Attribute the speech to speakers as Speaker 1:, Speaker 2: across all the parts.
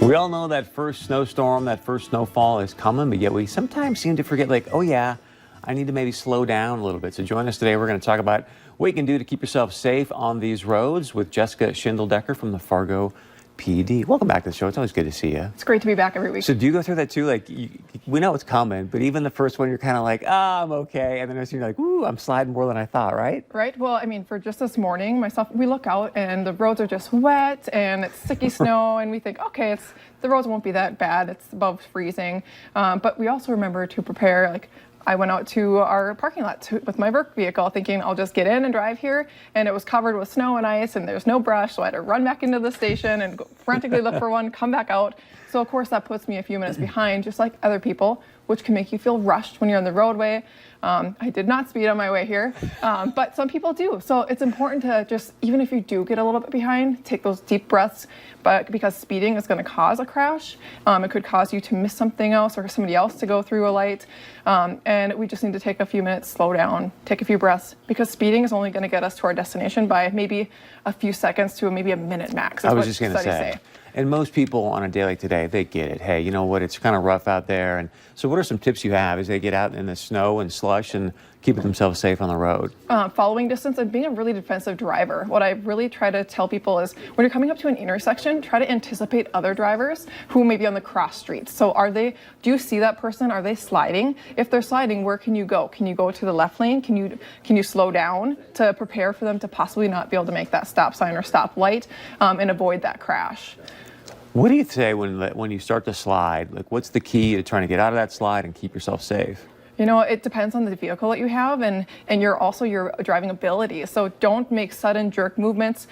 Speaker 1: We all know that first snowstorm, that first snowfall is coming, but yet we sometimes seem to forget, like, oh yeah, I need to maybe slow down a little bit. So join us today. We're going to talk about what you can do to keep yourself safe on these roads with Jessica Schindeldecker from the Fargo PD. Welcome back to the show. It's always good to see you.
Speaker 2: It's great to be back every week.
Speaker 1: So do you go through that too? Like, we know it's coming, but even the first one, you're kind of like, I'm okay. And then you're like, ooh, I'm sliding more than I thought, right?
Speaker 2: Right. Well, I mean, for just this morning, we look out and the roads are just wet and it's sticky snow and we think, okay, the roads won't be that bad. It's above freezing. But we also remember to prepare, like, I went out to our parking lot with my work vehicle thinking I'll just get in and drive here, and it was covered with snow and ice and there's no brush, so I had to run back into the station and go frantically look for one, come back out. So of course that puts me a few minutes behind, just like other people, which can make you feel rushed when you're on the roadway. I did not speed on my way here, but some people do. So it's important to just, even if you do get a little bit behind, take those deep breaths, but because speeding is going to cause a crash, it could cause you to miss something else or somebody else to go through a light. And we just need to take a few minutes, slow down, take a few breaths, because speeding is only going to get us to our destination by maybe a few seconds to maybe a minute max.
Speaker 1: I was just going to say. And most people on a day like today, they get it. Hey, you know what? It's kind of rough out there. And so what are some tips you have as they get out in the snow and slush and keeping themselves safe on the road?
Speaker 2: Following distance and being a really defensive driver. What I really try to tell people is when you're coming up to an intersection, try to anticipate other drivers who may be on the cross streets. So do you see that person? Are they sliding? If they're sliding, where can you go? Can you go to the left lane? Can you slow down to prepare for them to possibly not be able to make that stop sign or stop light and avoid that crash?
Speaker 1: What do you say when you start to slide? Like, what's the key to trying to get out of that slide and keep yourself safe?
Speaker 2: You know, it depends on the vehicle that you have and your driving ability. So don't make sudden jerk movements.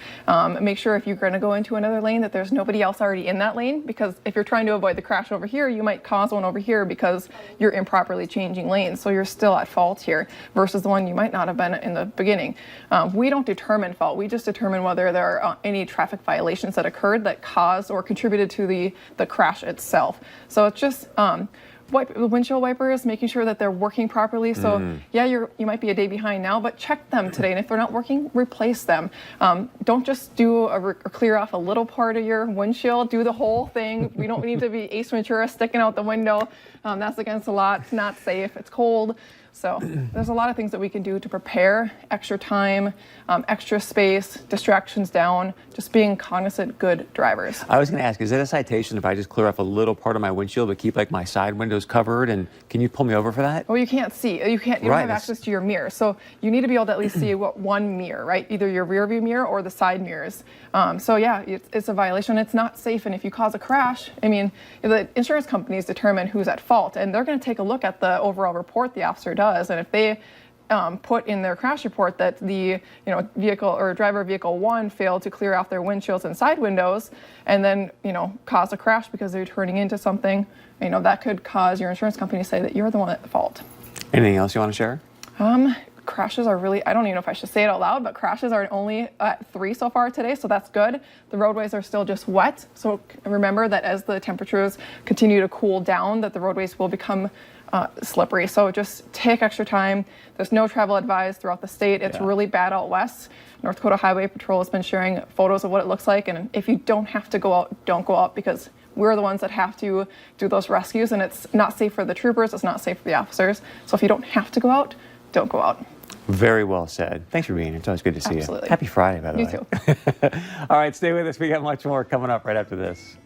Speaker 2: Make sure if you're going to go into another lane that there's nobody else already in that lane, because if you're trying to avoid the crash over here, you might cause one over here because you're improperly changing lanes. So you're still at fault here versus the one you might not have been in the beginning. We don't determine fault. We just determine whether there are any traffic violations that occurred that caused or contributed to the crash itself. So it's just the windshield wipers, making sure that they're working properly. So yeah, you might be a day behind now, but check them today. And if they're not working, replace them. Don't just do or clear off a little part of your windshield. Do the whole thing. We don't need to be Ace Ventura sticking out the window. That's against the law. It's not safe. It's cold. So there's a lot of things that we can do to prepare. Extra time, extra space, distractions down, just being cognizant, good drivers.
Speaker 1: I was going to ask, is it a citation if I just clear off a little part of my windshield but keep like my side windows covered? And can you pull me over for that?
Speaker 2: Well, you can't see. You don't have access to your mirror. So you need to be able to at least see one mirror, right? Either your rear view mirror or the side mirrors. So yeah, it's a violation. It's not safe. And if you cause a crash, I mean, the insurance companies determine who's at fault, and they're going to take a look at the overall report the officer does. And if they put in their crash report that the vehicle or driver vehicle 1 failed to clear off their windshields and side windows, and then cause a crash because they're turning into something, that could cause your insurance company to say that you're the one at fault.
Speaker 1: Anything else you want to share?
Speaker 2: Crashes are really, I don't even know if I should say it out loud, but crashes are only at 3 so far today, so that's good. The roadways are still just wet, so remember that as the temperatures continue to cool down, that the roadways will become slippery. So just take extra time. There's no travel advised throughout the state. It's really bad out west. North Dakota Highway Patrol has been sharing photos of what it looks like, and if you don't have to go out, don't go out, because we're the ones that have to do those rescues, and it's not safe for the troopers, it's not safe for the officers. So if you don't have to go out, don't go out.
Speaker 1: Very well said. Thanks for being here. It's always good to see you.
Speaker 2: Absolutely.
Speaker 1: Happy Friday, by the way.
Speaker 2: You too.
Speaker 1: All right, stay with us. We got much more coming up right after this.